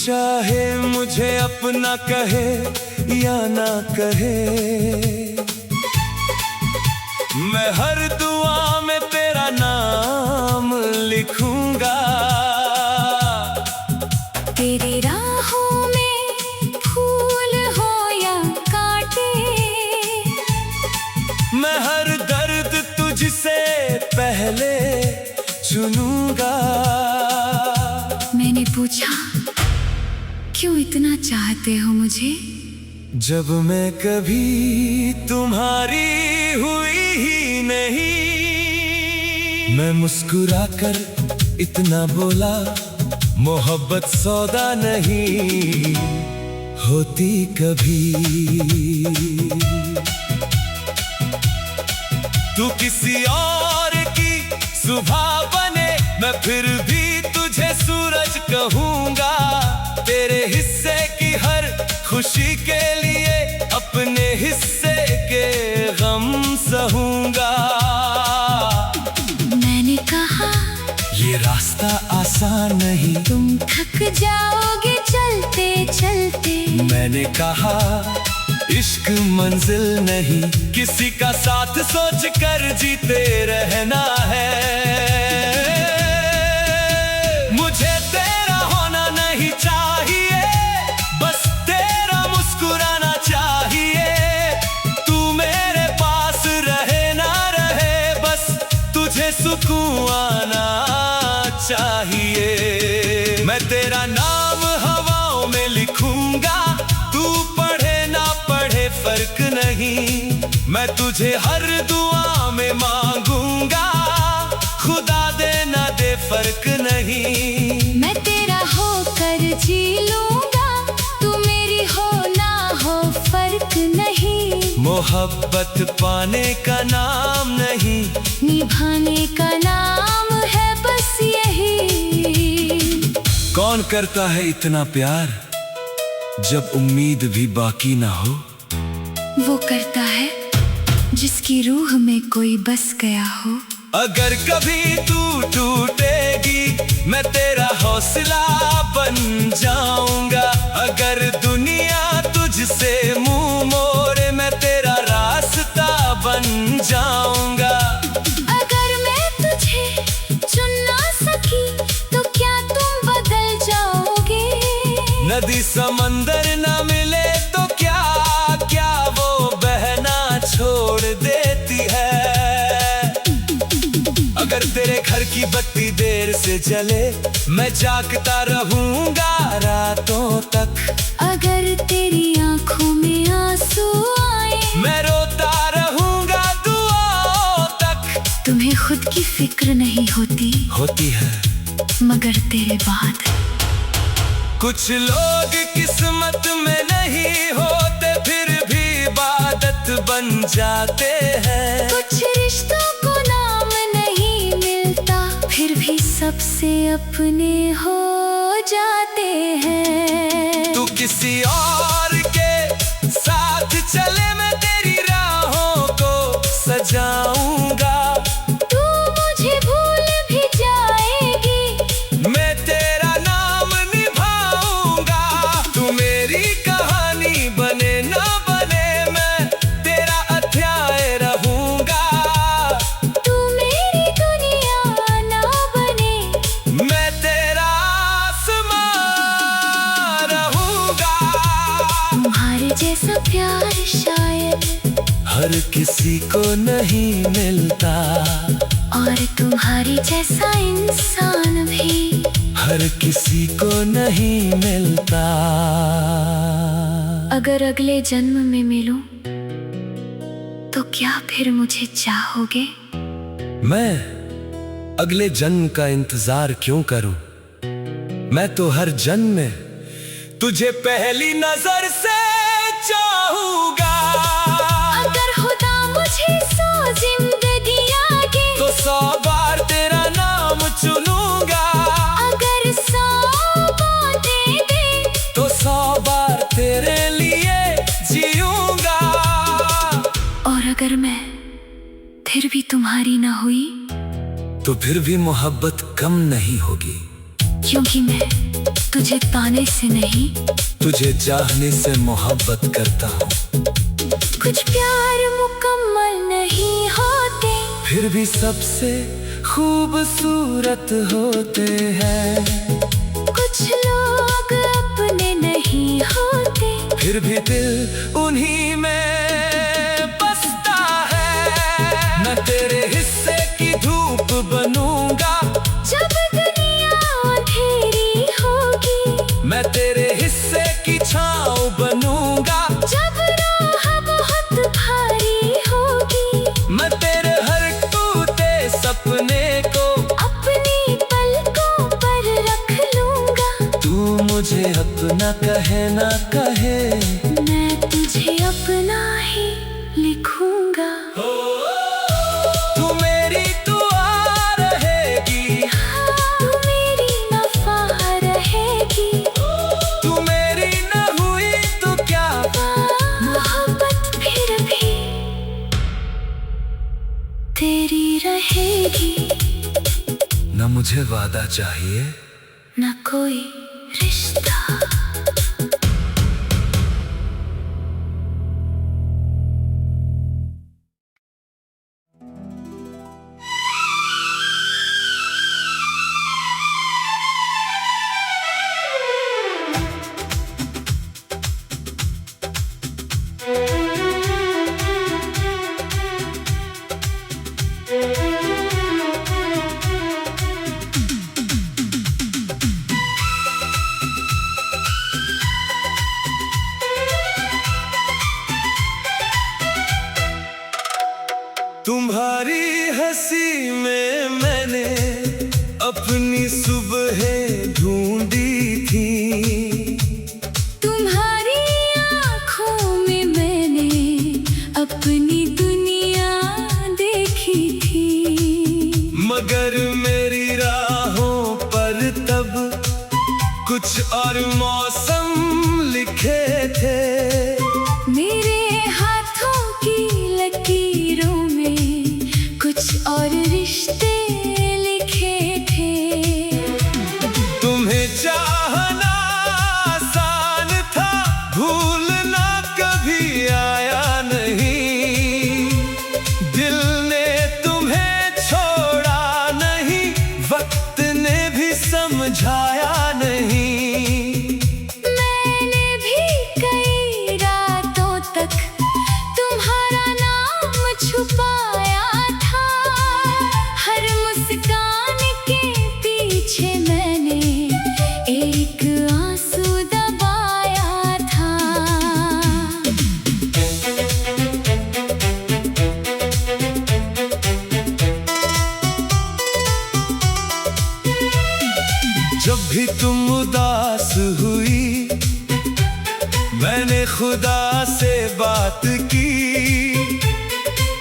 चाहे मुझे अपना कहे या ना कहे, मैं हर दुआ में तेरा नाम लिखूंगा। तेरी राहों में फूल हो या कांटे, मैं हर दर्द तुझसे पहले चुनूंगा। मैंने पूछा, क्यों इतना चाहते हो मुझे? जब मैं कभी तुम्हारी हुई ही नहीं, मैं मुस्कुराकर इतना बोला, मोहब्बत सौदा नहीं होती कभी। तू किसी और की सुबह बने, मैं फिर भी तुझे सूरज कहूंगा। तेरे हिस्से की हर खुशी के लिए अपने हिस्से के गम सहूंगा। मैंने कहा, ये रास्ता आसान नहीं, तुम थक जाओगे चलते चलते। मैंने कहा, इश्क मंजिल नहीं, किसी का साथ सोच कर जीते रहना है। मुझे तेरा होना नहीं चाहिए, बस तेरा मुस्कुराना चाहिए। तू मेरे पास रहे ना रहे, बस तुझे सुकून आना चाहिए। मैं तेरा नाम हवाओं में लिखूंगा, तू पढ़े ना पढ़े फर्क नहीं। मैं तुझे हर दुआ में मांगूंगा, खुदा दे ना दे फर्क नहीं। मैं तेरा होकर जी लूंगा, तू मेरी हो ना हो फर्क नहीं। मोहब्बत पाने का नाम नहीं, निभाने का नाम है बस यही। कौन करता है इतना प्यार जब उम्मीद भी बाकी ना हो? वो करता है जिसकी रूह में कोई बस गया हो। अगर कभी तू टूटेगी, मैं तेरा हौसला बन जाऊंगा। अगर दुनिया तुझसे मुंह मोड़े, मैं तेरा रास्ता बन जाऊंगा। अगर मैं तुझे चुन ना सकी, तो क्या तुम बदल जाओगे? नदी समंदर ना मिले तो क्या क्या वो बहना छोड़ देती है। अगर तेरे घर की बत्ती देर से जले, मैं जागता रहूंगा रातों तक। अगर तेरी आंखों में आंसू आए, मैं रोता रहूंगा दुआओं तक। तुम्हें खुद की फिक्र नहीं होती, होती है मगर तेरे बाद। कुछ लोग किस्मत में नहीं होते, फिर भी इबादत बन जाते हैं। कुछ रिश्तों को नाम नहीं मिलता, फिर भी सबसे अपने हो जाते हैं। तू किसी और के साथ चले, मैं तेरी राहों को सजाऊंगा। तू मुझे भूल भी जाएगी, मैं तेरा नाम निभाऊंगा। तू मेरी कहानी बने ना बने, मैं तेरा अध्याय रहूंगा। तू मेरी दुनिया ना बने, मैं तेरा आसमां रहूंगा। तुम्हारे जैसा प्यार शायद हर किसी को नहीं मिलता, और तुम्हारी जैसा इंसान भी हर किसी को नहीं मिलता। अगर अगले जन्म में मिलूं, तो क्या फिर मुझे चाहोगे? मैं अगले जन्म का इंतजार क्यों करूं? मैं तो हर जन्म में तुझे पहली नजर से चाहूंगा। अगर खुदा मुझे 100 जिंदगियां दे, तो 100 बार तेरा नाम चुनूंगा। अगर 100 बातें दे, तो 100 बार तेरे लिए जीऊंगा। और अगर मैं फिर भी तुम्हारी ना हुई, तो फिर भी मोहब्बत कम नहीं होगी। क्योंकि मैं तुझे पाने से नहीं, तुझे चाहने से मोहब्बत करता हूँ। कुछ प्यार मुकम्मल नहीं होते, फिर भी सबसे खूबसूरत होते हैं। कुछ लोग अपने नहीं होते, फिर भी दिल उन्हीं में बसता है। मैं तेरे हिस्से की धूप बनूंगा जब दुनिया अंधेरी होगी। मैं तेरे हिस्से की छाँव बनूंगा जब राह बहुत भारी होगी। मैं तेरे हर टूटे सपने को अपनी पलकों पर रख लूंगा। तू मुझे अपना कहे ना कहे, मैं तुझे अपना ही लिखूंगा। तू मेरी दुआ रहेगी, तू मेरी वफा रहेगी। तू मेरी न हुई तो क्या, मोहब्बत फिर भी तेरी रहेगी। न मुझे वादा चाहिए न कोई रिश्ता। तुम्हारी हंसी में मैंने अपनी सुबहें ढूंढी थी। तुम्हारी आँखों में मैंने अपनी दुनिया देखी थी। मगर मेरी राहों पर तब कुछ और मौसम लिखे थे। मेरे हाथों की लकीरों में कुछ और रिश्ते लिखे थे। तुम्हें चाहना आसान था, भूलना कभी आया नहीं। दिल ने तुम्हें छोड़ा नहीं, वक्त ने भी समझाया नहीं। मैंने भी कई रातों तक तुम्हारा नाम छुपाया था। हर मुस्कान के पीछे मैंने एक आंसू दबाया था। जब भी तुम उदास हुई, मैंने खुदा से बात की।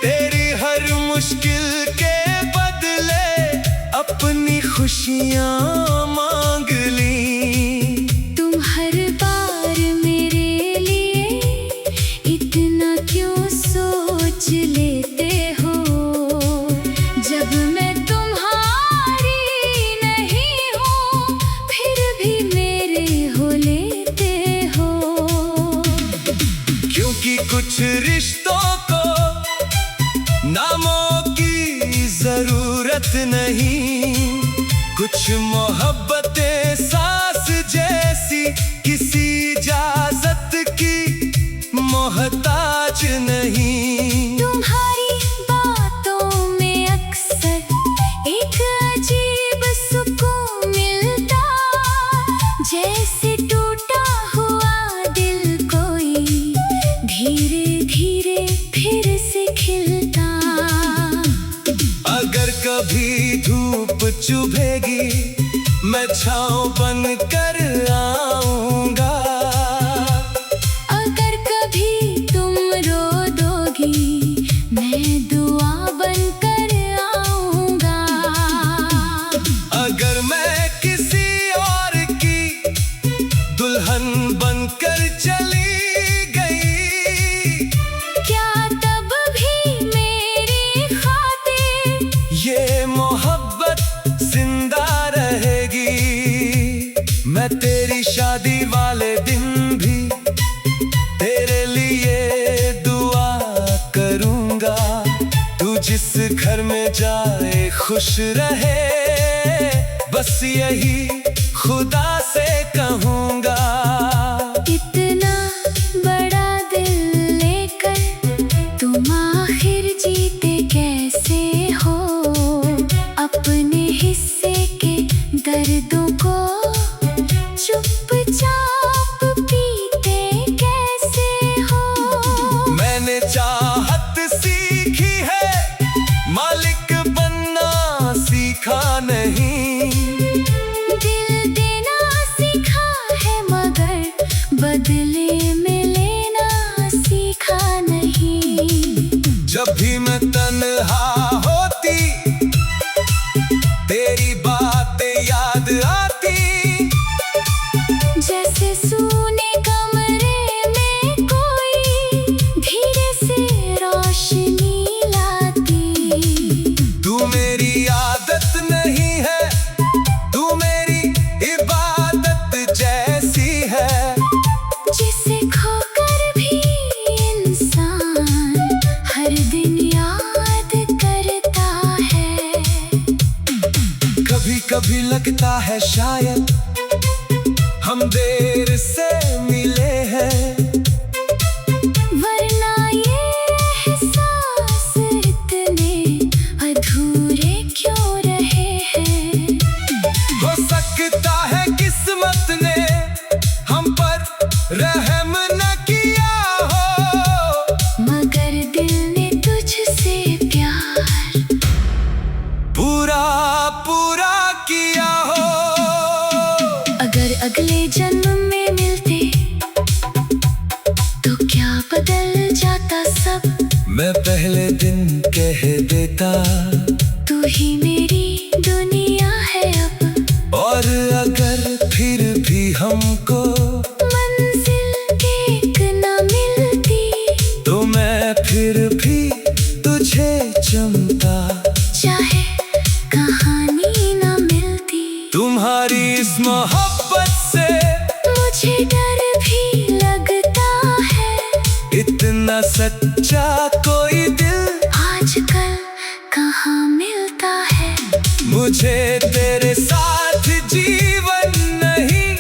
तेरी हर मुश्किल के बदले अपनी खुशियाँ मांग ली। तुम हर बार मेरे लिए इतना क्यों सोच लेते हो? जब मैं तुम्हारी नहीं हूँ, फिर भी मेरे हो लेते हो। क्योंकि कुछ रिश्तों को नामों की जरूरत नहीं। कुछ मोहब्बतें सांस जैसी किसी इजाजत की मोहताज नहीं। तुम्हारी बातों में अक्सर एक अजीब सुकून मिलता, जैसे टूटा हुआ दिल कोई धीरे धीरे फिर से खिलता। अगर कभी धूप चुभेगी, मैं छाँव बन कर आऊंगा। अगर कभी तुम रो दोगी, मैं दुआ बन कर आऊंगा। अगर मैं किसी और की दुल्हन बनकर चली गई, क्या तब भी मेरी खातिर ये मोहब्बत जिंदा रहेगी। मैं तेरी खुश रहे, बस यही खुदा से कहूँगा। इतना बड़ा दिल लेकर तुम आखिर जीते कैसे हो? अपने हिस्से के दर्दों को चुपचाप पीते कैसे हो? मैंने चाहत सीखी है, मालिक बनना सीखा नहीं। दिल देना सीखा है मगर बदले में लेना सीखा नहीं। जब भी मैं तन्हा होती, तेरी बातें याद आती। जैसे सूने कमरे में कोई धीरे से रोशनी लाती। तू मेरी आदत नहीं है, तू मेरी इबादत जैसी है। जिसे खोकर भी इंसान हर दिन याद करता है। कभी कभी लगता है शायद हम देर से मिले हैं, वरना ये एहसास इतने अधूरे क्यों रहे हैं? हो सकता है किस्मत ने हम पर रहम न किया हो, मगर दिल ने तुझसे प्यार पूरा पूरा किया हो। अगर अगले जन्म में मिलते तो क्या बदल जाता सब? मैं पहले दिन कह देता तू ही मेरी दुनिया है अब। और अगर फिर भी हमको मंजिल एक न मिलती तो मैं फिर भी तुझे चुनता। चाहे कहानी न मिलती। तुम्हारी इस मोहब्बत से मुझे डर भी लगता है, इतना सच्चा कोई दिल आजकल कहाँ मिलता है। मुझे तेरे साथ जीवन नहीं,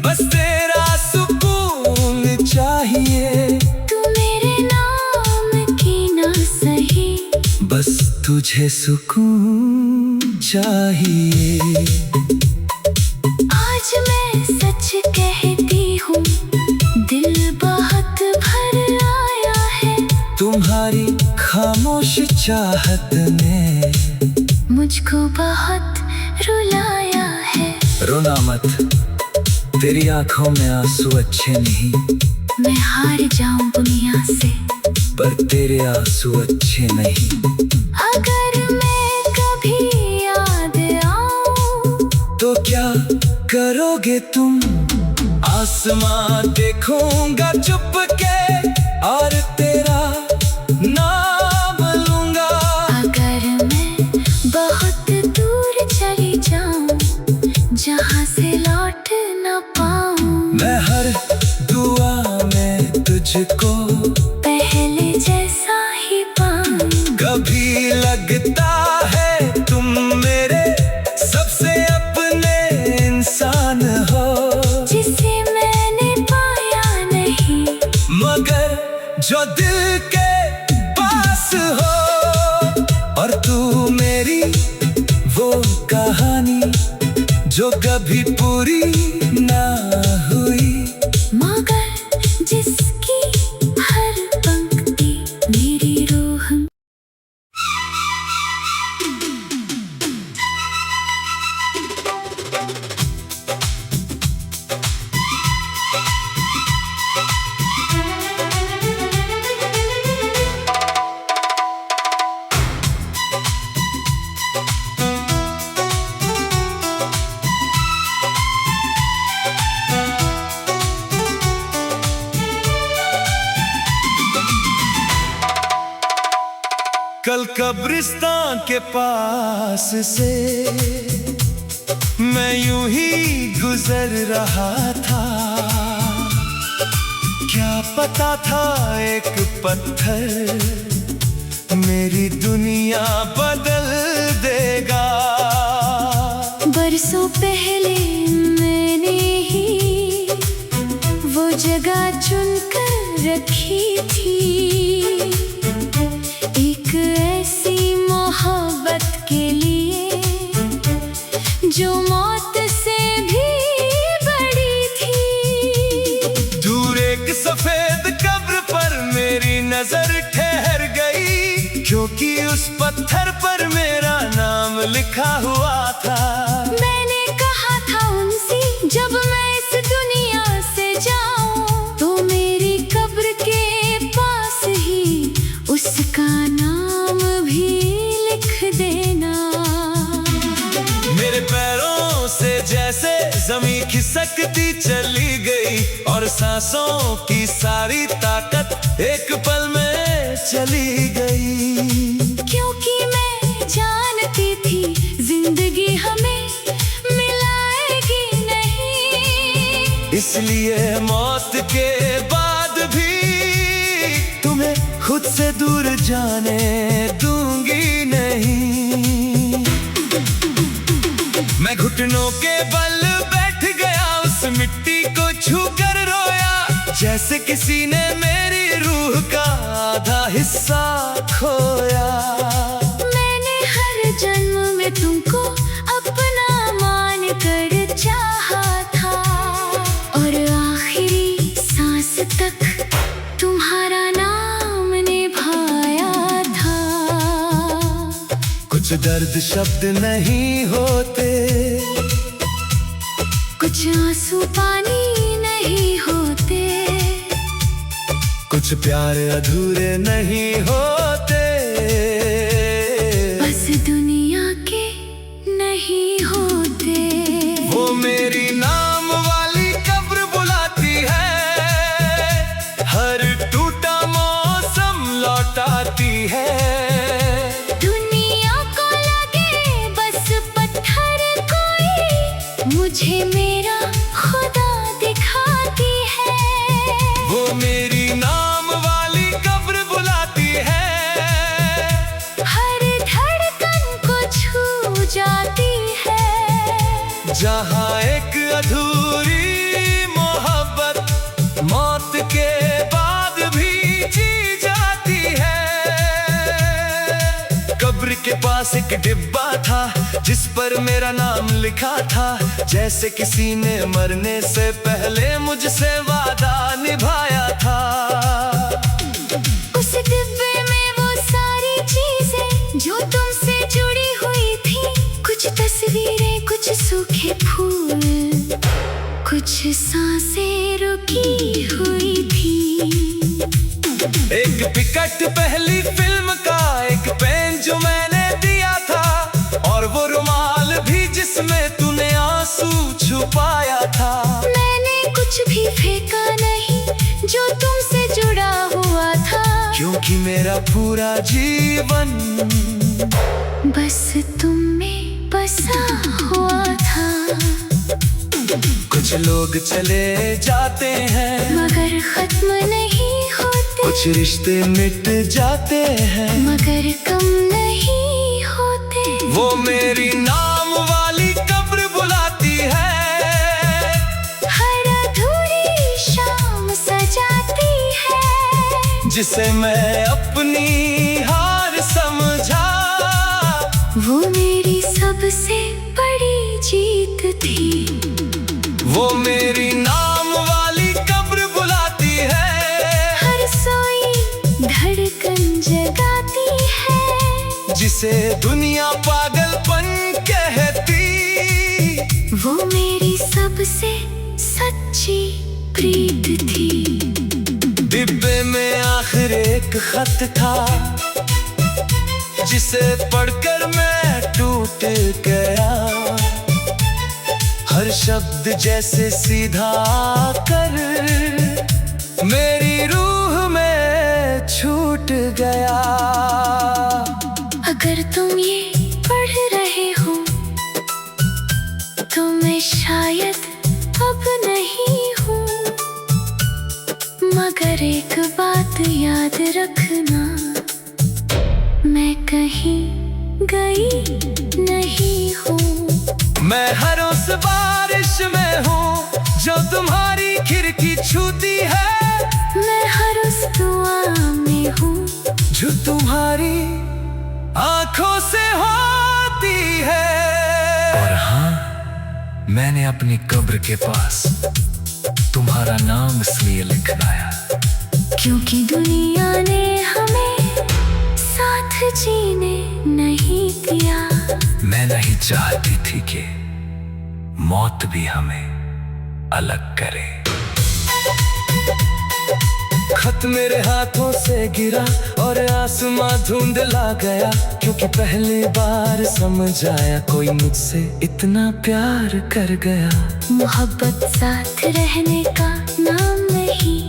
बस तेरा सुकून चाहिए। तू मेरे नाम की ना सही, बस तुझे सुकून चाहिए। आज मैं सच कहती हूँ, दिल बहुत भर आया है। तुम्हारी खामोश चाहत ने मुझको बहुत रुलाया है। रोना मत, तेरी आंखों में आंसू अच्छे नहीं। मैं हार जाऊं दुनिया से, पर तेरे आंसू अच्छे नहीं। अगर मैं कभी याद आऊं तो क्या करोगे तुम? आसमां देखूंगा चुपके और तेरा नाम लूंगा। अगर मैं बहुत दूर चली जाऊं, जहां से लौट न पाऊं, मैं हर दुआ में तुझको पहले जैसा ही पाऊं। कभी लगता है तुम मेरे सबसे अपने इंसान हो, जिसे मैंने पाया नहीं, मगर जो दिल के पास हो। और तू मेरी वो कहानी जो कभी पूरी ना हुई, मगर जिसकी हर पंक्ति मेरी रूह कल कब्रिस्तान के पास से मैं यूं ही गुजर रहा था। क्या पता था एक पत्थर मेरी दुनिया बदल देगा। बरसों पहले मैंने ही वो जगह चुनकर रखी थी, एक ऐसी मोहब्बत के लिए जो मौत से भी बड़ी थी। दूर एक सफेद कब्र पर मेरी नजर ठहर गई, क्योंकि उस पत्थर पर मेरा नाम लिखा हुआ था। मैंने कहा था उनसे, जब मैं इस दुनिया से जाऊं तो मेरी कब्र के पास ही उसका नाम भी लिख देना। मेरे पैरों से जैसे जमीन खिसकती चली गई, और सांसों की सारी ताकत एक पल में चली गई। क्योंकि मैं जानती थी जिंदगी हमें मिलाएगी नहीं, इसलिए मौत के बाद भी तुम्हें खुद से दूर जाने दूंगी नहीं। मैं घुटनों के बल बैठ गया, उस मिट्टी को छूकर रोया, जैसे किसी ने मेरी रूह का आधा हिस्सा खोया। मैंने हर जन्म में तुमको अपना मान कर चाहा था, और आखिरी सांस तक तुम्हारा नाम निभाया था। कुछ दर्द शब्द नहीं होते, कुछ आंसू पानी नहीं होते, कुछ प्यार अधूरे नहीं होते, बस दुनिया के नहीं होते। वो मेरी नाम वाली कब्र बुलाती है, हर टूटा मौसम लौटाती है। दुनिया को लगे बस पत्थर कोई, मुझे मेरा खुदा दिखाती है। वो मेरी नाम वाली कब्र बुलाती है, हर धड़कन को छू जाती है। जहाँ एक अधूरी मोहब्बत मौत के बाद भी जी जाती है। कब्र के पास एक डिब्बा था, जिस पर मेरा नाम लिखा था, जैसे किसी ने मरने से पहले मुझसे वादा निभाया था। उस डिब्बे में वो सारी चीजें जो तुमसे जुड़ी हुई थी, कुछ तस्वीरें, कुछ सूखे फूल, कुछ सांसें रुकी हुई थी। एक पिकट पहली फिल्म का, एक पेन जो मैंने दिया था, और वो रुमाल भी जिसमें तूने आंसू छुपाया था। मैंने कुछ भी फेंका नहीं जो तुमसे जुड़ा हुआ था, क्योंकि मेरा पूरा जीवन बस तुम में बसा हुआ था। कुछ लोग चले जाते हैं, मगर खत्म नहीं होते, कुछ रिश्ते मिट जाते हैं, मगर कम नहीं होते। वो मेरी नाम वाली कब्र बुलाती है, हर अधूरी शाम सजाती है, जिसे मैं अपनी हार समझा। वो मेरी सबसे बड़ी जीत थी। वो मेरी नाम वाली कब्र बुलाती है, हर सोई धड़कन जगाती है, जिसे दुनिया पागलपन कहती। वो मेरी सबसे सच्ची प्रीत थी। डिब्बे में आखिर एक खत था, जिसे पढ़कर मैं टूट गया। हर शब्द जैसे सीधा कर मेरी रूह में छूट गया। अगर तुम ये पढ़ रहे हो तो मैं शायद अब नहीं हूँ, मगर एक बात याद रखना, मैं कहीं गई नहीं हूँ। मैं हर उस बारिश में हूँ जो तुम्हारी खिड़की छूती है। मैं हर उस दुआ में हूँ जो तुम्हारी आंखों से होती है। और हाँ, मैंने अपनी कब्र के पास तुम्हारा नाम इसलिए लिखवाया क्योंकि दुनिया ने हमें साथ जीने नहीं दिया। मैं नहीं चाहती थी कि मौत भी हमें अलग करे। खत मेरे हाथों से गिरा और आसमां धुंधला गया, क्योंकि पहली बार समझ आया कोई मुझसे इतना प्यार कर गया। मोहब्बत साथ रहने का नाम नहीं,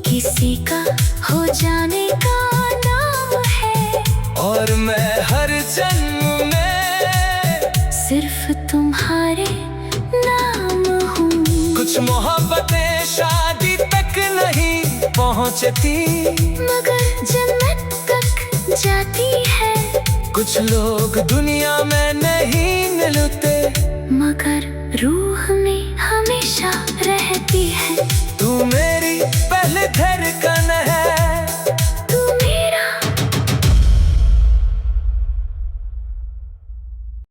किसी का हो जाने का नाम है। और मैं हर जन्म में सिर्फ तुम्हारे नाम हूँ। कुछ मोहब्बतें शादी तक नहीं पहुँचती, मगर जन्नत तक जाती है। कुछ लोग दुनिया में नहीं मिलते, मगर रूह